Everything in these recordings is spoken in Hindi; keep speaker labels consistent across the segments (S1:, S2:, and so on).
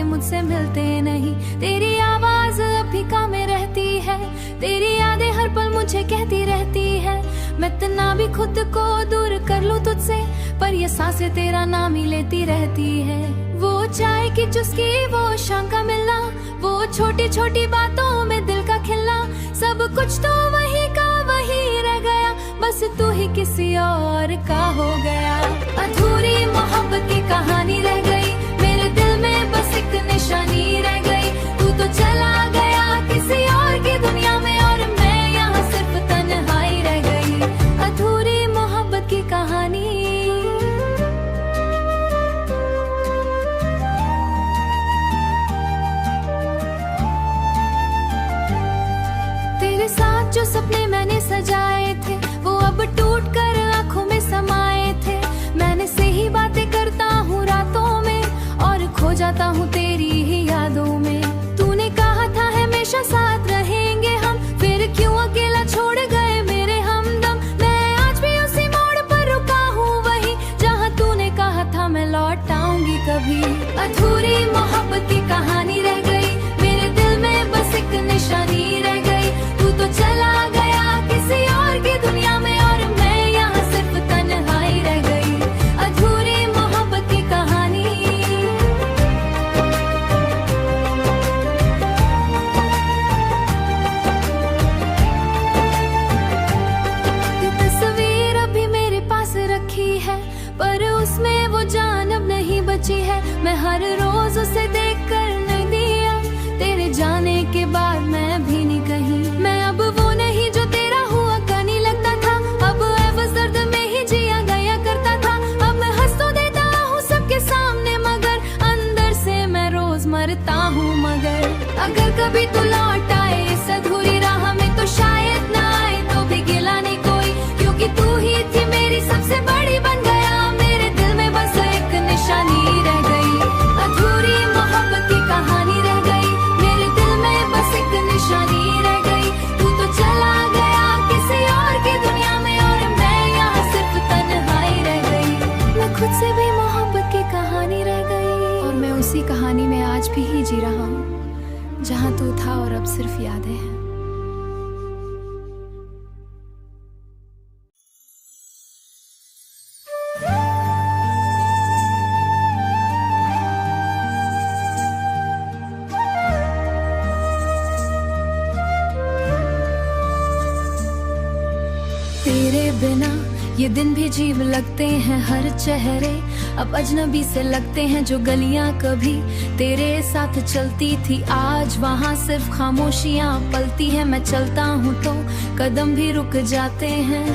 S1: मुझसे मिलते नहीं। तेरी आवाज अभी काम में रहती है, तेरी यादें हर पल मुझे कहती रहती है। मैं इतना भी खुद को दूर कर लूं तुझसे, पर ये सांसें तेरा नाम ही लेती रहती है। वो चाय की चुस्की, वो शाम का मिलना, वो छोटी छोटी बातों में दिल का खिलना, सब कुछ तो वही का वही रह गया, बस तू ही किसी और का हो गया। अधूरी मोहब्बत की कहानी रह गई, मेरे दिल में बस एक निशानी रह गई। तू तो चला गया किसी और की दुनिया में, और मैं यहाँ सिर्फ तन्हाई रह गई। अधूरी मोहब्बत की कहानी। तेरे साथ जो सपने मैंने सजाए थे, वो अब टूट कर आंखों में समाये थे। मैंने से ही बातें करता हूँ रातों में, और खो जाता हूँ तेरी ही यादों में। तूने कहा था हमेशा साथ रहेंगे हम, फिर क्यों अकेला छोड़ गए मेरे हमदम। मैं आज भी उसी मोड़ पर रुका हूँ, वही जहाँ तूने कहा था मैं लौट आऊंगी कभी। अधूरी मोहब्बत की कहानी रह गई, मेरे दिल में बस एक निशानी रह गई। तू तो चला गया किसी और की दुनिया में, और मैं यहाँ सिर्फ तन्हाई रह गई। अधूरी मोहब्बत की कहानी। ये तस्वीर अभी मेरे पास रखी है, पर उसमें वो जान अब नहीं बची है। मैं हर रोज उसे देख कर नहीं दिया, तेरे जाने के बाद मैं भी नहीं कहीं। मैं अब वो नहीं जो तेरा हुआ करने लगता था, अब एवज दर्द में ही जिया गया करता था। अब मैं हंस तो देता हूँ सबके सामने, मगर अंदर से मैं रोज मरता हूँ। मगर अगर कभी तू लौट आए इस अधूरी राह में, तो शायद ना आए तो भी गिला नहीं कोई, क्योंकि तू ही थी मेरी सबसे बड़ी बन गया। मेरे दिल में बस एक निशानी रह गई। अधूरी मोहब्बत की कहानी रह गई, मेरे दिल में बस एक निशानी रह गई। तू तो चला गया किसी और की दुनिया में, और मैं यहाँ सिर्फ तन्हाई रह गई। मैं खुद से भी मोहब्बत की कहानी रह गई, और मैं उसी कहानी में आज भी ही जी रहा हूँ, जहाँ तू था और अब सिर्फ यादें हैं। तेरे बिना ये दिन भी अजीब लगते हैं, हर चेहरे अब अजनबी से लगते हैं। जो गलियां कभी तेरे साथ चलती थी, आज वहाँ सिर्फ खामोशियां पलती हैं। मैं चलता हूँ तो कदम भी रुक जाते हैं,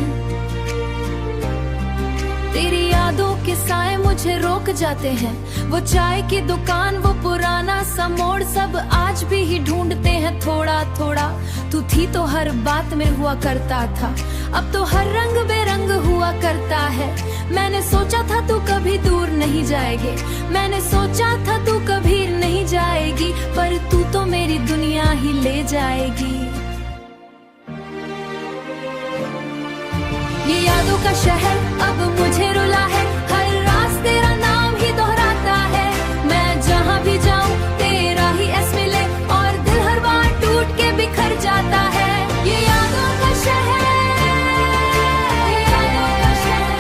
S1: तेरी यादों के साए मुझे रोक जाते हैं। वो चाय की दुकान, वो पुराना सा मोड़, सब आज भी ही ढूंढते हैं थोड़ा थोड़ा। तू थी तो हर बात में हुआ करता था, अब तो हर रंग बेरंग हुआ करता है। मैंने सोचा था तू कभी दूर नहीं जाएगी, मैंने सोचा था तू कभी नहीं जाएगी, पर तू तो मेरी दुनिया ही ले जाएगी। ये यादों का शहर अब मुझे रुला है, हर रात तेरा नाम ही दोहराता है। मैं जहाँ भी जाऊँ तेरा ही एस मिले, और दिल हर बार टूट के बिखर जाता है। ये यादों का शहर, ये यादों का शहर।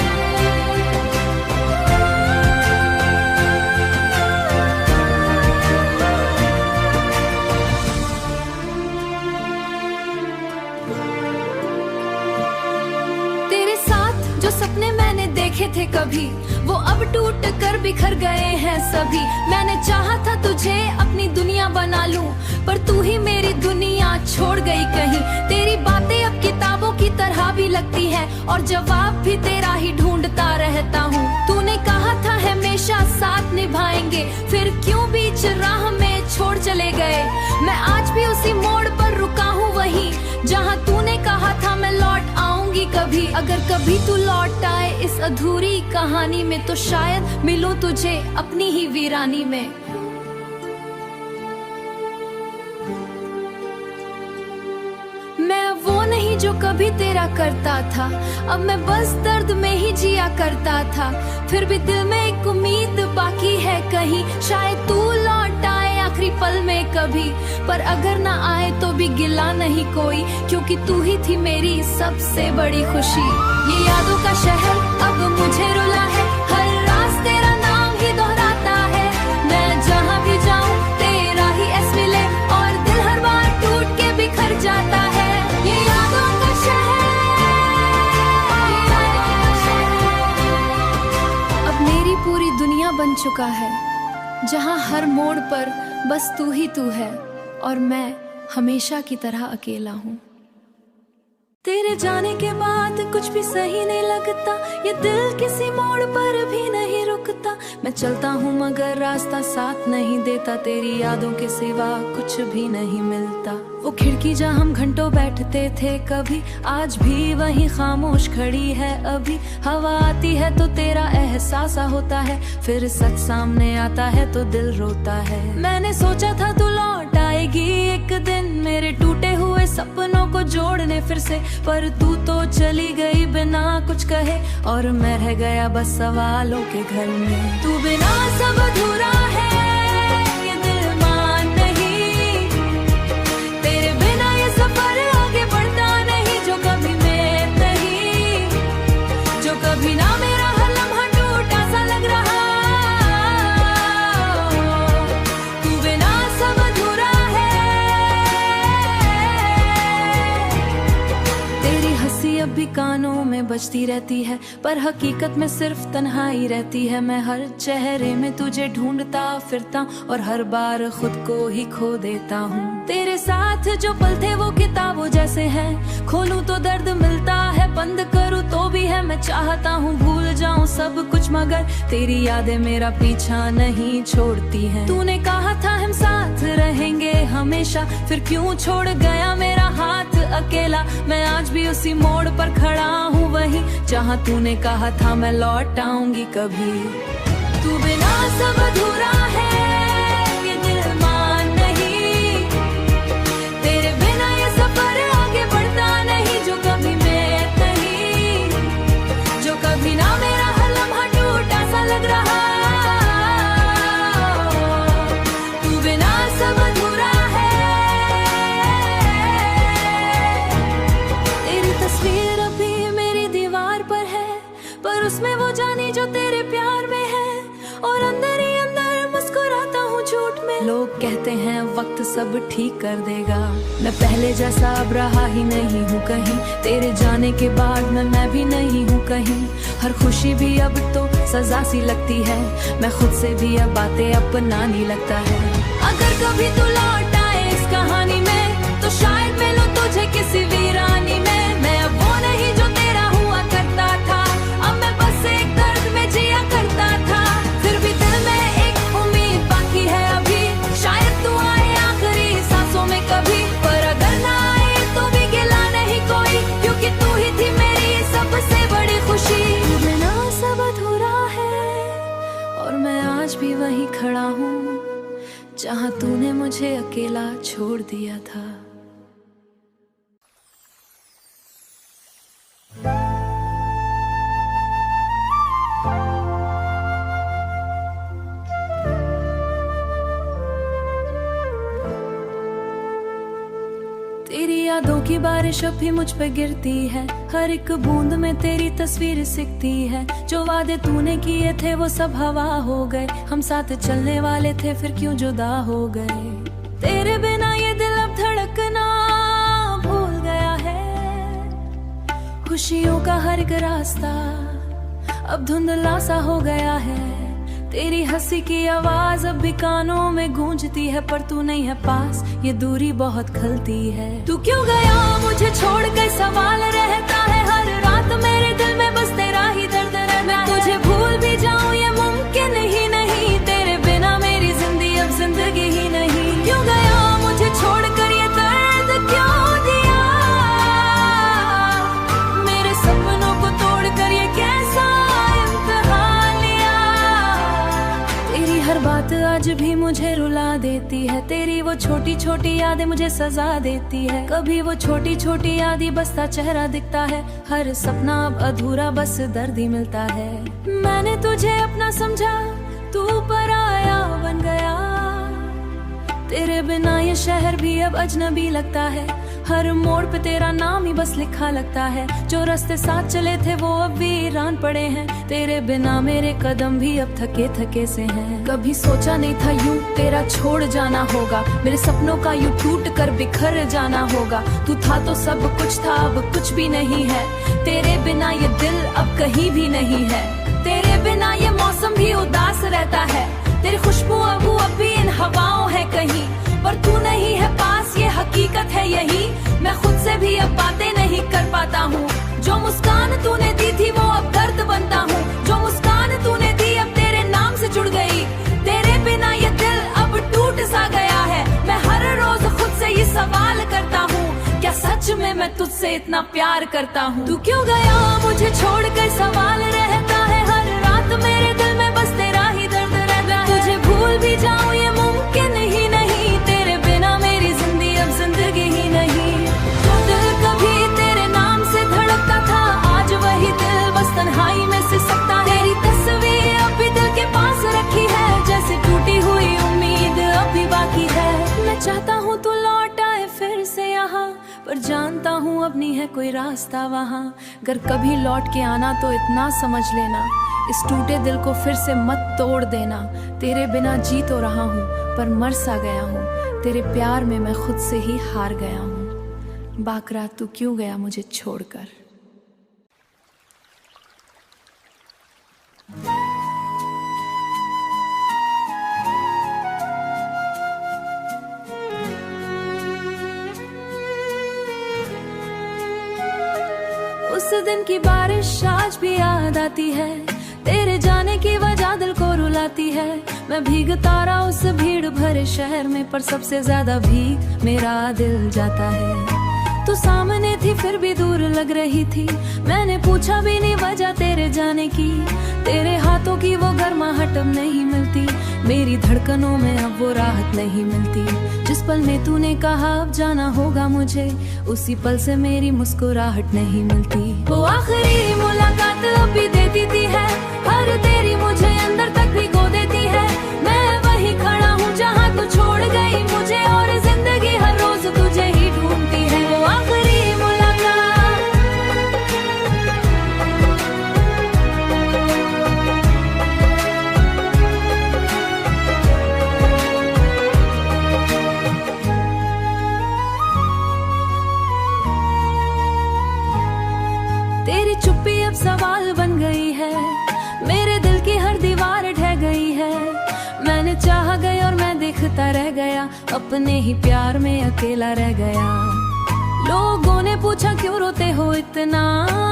S1: तेरे साथ जो सपने मैंने देखे थे कभी, वो अब टूट कर बिखर गए हैं सभी। मैंने चाहा था तुझे अपनी दुनिया बना लूं, पर तू ही मेरी दुनिया छोड़ गई कहीं। तेरी बातें अब किताबों की तरह भी लगती है, और जवाब भी तेरा ही ढूंढता रहता हूँ। तूने कहा था हमेशा साथ निभाएंगे, फिर क्यों बीच राह में छोड़ चले गए। मैं आज भी उसी मोड़ पर रुका हूँ, वहीं जहाँ तूने कहा था मैं लौट आऊंगी कभी। अगर कभी तू लौट आए इस अधूरी कहानी में, तो शायद मिलूं तुझे अपनी ही वीरानी में। मैं वो नहीं जो कभी तेरा करता था, अब मैं बस दर्द में ही जिया करता था। फिर भी दिल में एक उम्मीद बाकी है कहीं, शायद तू लौट आए आखिरी पल में कभी, पर अगर ना आए तो भी गिला नहीं कोई, क्योंकि तू ही थी मेरी सबसे बड़ी खुशी। ये यादों का शहर अब मुझे रुला है, हर रात तेरा नाम ही दोहराता है। मैं जहाँ भी जाऊँ तेरा ही एस मिले, और दिल हर बार टूट के बिखर जाता है। ये यादों का शहर अब मेरी पूरी दुनिया बन चुका है, जहाँ हर मोड़ पर बस तू ही तू है, और मैं हमेशा की तरह अकेला हूँ। तेरे जाने के बाद कुछ भी सही नहीं लगता, ये दिल किसी मोड़ पर भी नहीं रुकता। मैं चलता हूँ मगर रास्ता साथ नहीं देता, तेरी यादों के सिवा कुछ भी नहीं मिलता। वो खिड़की जहाँ हम घंटों बैठते थे कभी, आज भी वही खामोश खड़ी है अभी। हवा आती है तो तेरा एहसास होता है, फिर सच सामने आता है तो दिल रोता है। मैंने सोचा था तू लौट आएगी एक दिन, मेरे टूटे हुए सपनों को जोड़ने फिर से, पर तू तो चली गई बिना कुछ कहे, और मैं रह गया बस सवालों के घर में। तू बिना सब अधूरा है, ये दिल मान नहीं, तेरे बिना ये सफर आगे बढ़ता नहीं। जो कभी मैं नहीं, जो कभी ना मेरा हर लम्हा टूटा सा लग रहा, तू बिना सब अधूरा है। तेरी हंसी अब भी कानों में बजती रहती है, पर हकीकत में सिर्फ तन्हाई रहती है। मैं हर चेहरे में तुझे ढूंढता फिरता, और हर बार खुद को ही खो देता हूँ। तेरे साथ जो पल थे वो किताबों जैसे हैं, खोलूं तो दर्द मिलता है, बंद करूं तो भी है। मैं चाहता हूँ भूल जाऊं सब कुछ, मगर तेरी यादें मेरा पीछा नहीं छोड़ती हैं। तूने कहा था हम साथ रहेंगे हमेशा, फिर क्यों छोड़ गया मेरा हाथ अकेला। मैं आज भी उसी मोड़ पर खड़ा हूँ, वहीं जहाँ तूने कहा था मैं लौट आऊंगी कभी। तू बिना सब अधूरा है, ये दिल मान नहीं, तेरे बिना ये सफर आगे बढ़ता नहीं। जो कभी मैं नहीं, जो कभी ना मेरा हर लम्हा टूटा सा लग रहा, तू बिना सब अधूरा है। तेरी तस्वीर अभी मेरी दीवार पर है, पर उसमें वो जानी जो तेरे प्यार में है, और अंदर ही अंदर मुस्कुराता हूँ झूठ में। लोग कहते हैं वक्त सब ठीक कर देगा, मैं पहले जैसा अब रहा ही नहीं हूँ कहीं। तेरे जाने के बाद मैं भी नहीं हूँ कहीं। हर खुशी भी अब तो सजा सी लगती है, मैं खुद से भी अब बातें अपनाने लगता है। अगर कभी तू लौट आए इस कहानी में, तो शायद मैं लूं तुझे किसी वीरानी में। मैं अब वो नहीं जो तेरा हुआ करता था, अब मैं बस एक दर्द में जिया करता था। फिर भी दिल में एक उम्मीद बाकी है अभी, शायद तू आए आखिरी सांसों में कभी। पर अगर ना आए तो भी गिला नहीं कोई, क्योंकि तू ही थी मेरी सबसे बड़ी खुशी। तू बिना सब अधूरा है, और मैं आज भी वहीं खड़ा हूँ जहाँ तूने मुझे अकेला छोड़ दिया था। तेरी यादों की बारिश अब भी मुझ पे गिरती है, हर एक बूंद में तेरी तस्वीर सिकती है। जो वादे तूने किए थे वो सब हवा हो गए, हम साथ चलने वाले थे फिर क्यों जुदा हो गए। तेरे बिना ये दिल अब धड़कना भूल गया है, खुशियों का हर एक रास्ता अब धुंधला सा हो गया है। तेरी हंसी की आवाज अब भी कानों में गूंजती है, पर तू नहीं है पास, ये दूरी बहुत खलती है। तू क्यों गया मुझे छोड़ के, सवाल रहता है हर रात मेरे दिल में, बस तेरा ही दर्द रहता है। मैं तुझे भूल भी जाऊं ये मुमकिन ही नहीं, तेरे बिना मेरी जिंदगी अब जिंदगी ही नहीं। क्यों गया मुझे छोड़ कर, ये दर्द क्यों दिया, मेरे सपनों को तोड़ कर ये कैसा इम्तिहान लिया। तेरी हर बात आज भी मुझे रुला देती है, तेरी वो छोटी छोटी यादें मुझे सजा देती है। कभी वो छोटी छोटी यादें बसता चेहरा दिखता है, हर सपना अब अधूरा बस दर्द ही मिलता है। मैंने तुझे अपना समझा, तू पराया बन गया, तेरे बिना ये शहर भी अब अजनबी लगता है, हर मोड़ पे तेरा नाम ही बस लिखा लगता है। जो रास्ते साथ चले थे वो अब वीरान पड़े हैं, तेरे बिना मेरे कदम भी अब थके थके से हैं। कभी सोचा नहीं था यूं तेरा छोड़ जाना होगा, मेरे सपनों का यूं टूट कर बिखर जाना होगा। तू था तो सब कुछ था, अब कुछ भी नहीं है, तेरे बिना ये दिल अब कहीं भी नहीं है। तेरे बिना ये मौसम भी उदास रहता है, तेरी खुशबू अब भी इन हवाओं है कहीं, पर तू नहीं है पास, ये हकीकत है यही। मैं खुद से भी अब बातें नहीं कर पाता हूँ, जो मुस्कान तूने दी थी वो अब दर्द बनता हूँ। जो मुस्कान तूने दी अब तेरे नाम से जुड़ गई, तेरे बिना ये दिल अब टूट सा गया है। मैं हर रोज खुद से ये सवाल करता हूँ, क्या सच में मैं तुझसे इतना प्यार करता हूँ। तू क्यों गया मुझे छोड़कर, सवाल रहता है हर रात मेरे दिल में, बस तेरा ही दर्द रहता है। तुझे भूल भी जाऊं ये मुमकिन ही नहीं, तेरे बिना मेरी जिंदगी अब जिंदगी ही नहीं। जो दिल कभी तेरे नाम से धड़कता था, आज वही दिल बस तन्हाई में सिसकता है। तेरी तस्वीर अभी दिल के पास रखी है, जैसे टूटी हुई उम्मीद अभी बाकी है। मैं चाहता हूँ तू लौट आए फिर से यहाँ, पर जानता हूँ अब नहीं है कोई रास्ता वहाँ। अगर कभी लौट के आना तो इतना समझ लेना, इस टूटे दिल को फिर से मत तोड़ देना। तेरे बिना जी तो रहा हूँ पर मर सा गया हूँ, तेरे प्यार में मैं खुद से ही हार गया हूँ। बाकरा तू क्यों गया मुझे छोड़कर। उस दिन की बारिश आज भी याद आती है, तेरे जाने की वजह दिल को रुलाती है। मैं भीगता रहा उस भीड़ भरे शहर में, पर सबसे ज्यादा भीग मेरा दिल जाता है। तू सामने थी फिर भी दूर लग रही थी, मैंने पूछा भी नहीं वजह तेरे जाने की। तेरे हाथों की वो गर्माहट अब नहीं मिलती, मेरी धड़कनों में अब वो राहत नहीं मिलती। जिस पल में तूने कहा अब जाना होगा मुझे, उसी पल से मेरी मुस्कुराहट नहीं मिलती। वो आखिरी मुलाकात अब भी देती थी है, हर तेरी मुझे अंदर तक भिगो देती है। मैं वही खड़ा हूँ जहाँ तू छोड़ गई मुझे, और जिंदगी हर रोज तुझे ही ढूंढती है। वो आखिरी मुलाकात, तेरी चुप्पी अब सवाल बन गई है, मेरे दिल की हर दीवार ढह गई है। मैंने चाह गई और मैं देखता रह गया, अपने ही प्यार में अकेला रह गया। लोगों ने पूछा क्यों रोते हो इतना,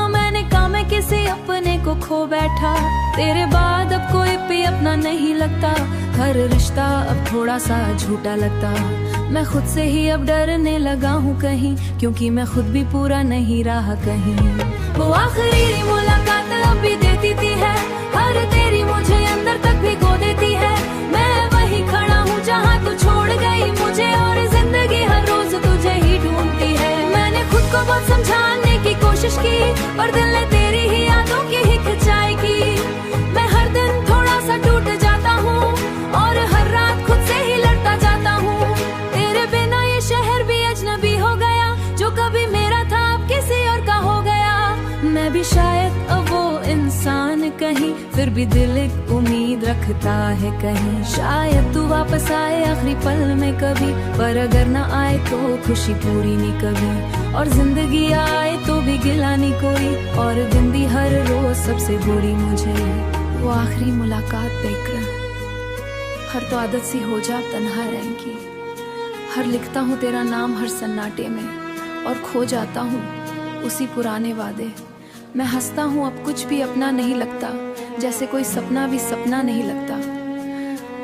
S1: मैंने कहा मैं किसी अपने को खो बैठा। तेरे बाद अब कोई भी अपना नहीं लगता, हर रिश्ता अब थोड़ा सा झूठा लगता। मैं खुद से ही अब डरने लगा हूँ कहीं, क्योंकि मैं खुद भी पूरा नहीं रहा कहीं। वो आखिरी मुलाकात अब भी देती थी है, हर तेरी मुझे अंदर तक भिगो देती है। मैं वही खड़ा हूँ जहाँ तू छोड़ गई मुझे, और जिंदगी हर रोज तुझे ही ढूंढती है। मैंने खुद को बहुत समझाने की कोशिश की, पर दिल ने तेरी ही यादों की ही खिंचाई की। मैं हर दिन थोड़ा सा टूट जाता हूँ, और हर रात खुद से ही लड़ता जाता हूँ। तेरे बिना ये शहर भी अजनबी हो गया, जो कभी मेरा था अब किसी और का हो गया। मैं भी शायद अब वो इंसान कहीं, फिर भी दिल एक उम्मीद रखता है कहीं। शायद तू वापस आए आखिरी पल में कभी, पर अगर ना आए तो खुशी पूरी नहीं कभी। और जिंदगी आए तो भी गिला नहीं कोई, और दिन भी हर रोज सबसे बुरी मुझे। वो आखिरी मुलाकात बेकरार, हर तो आदत सी हो जा तन्हा रहने की। हर लिखता हूँ तेरा नाम हर सन्नाटे में, और खो जाता हूँ उसी पुराने वादे। मैं हंसता हूँ अब कुछ भी अपना नहीं लगता, जैसे कोई सपना भी सपना नहीं लगता।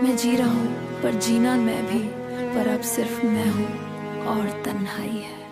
S1: मैं जी रहा हूँ पर जीना मैं भी, पर अब सिर्फ मैं हूँ और तन्हाई है।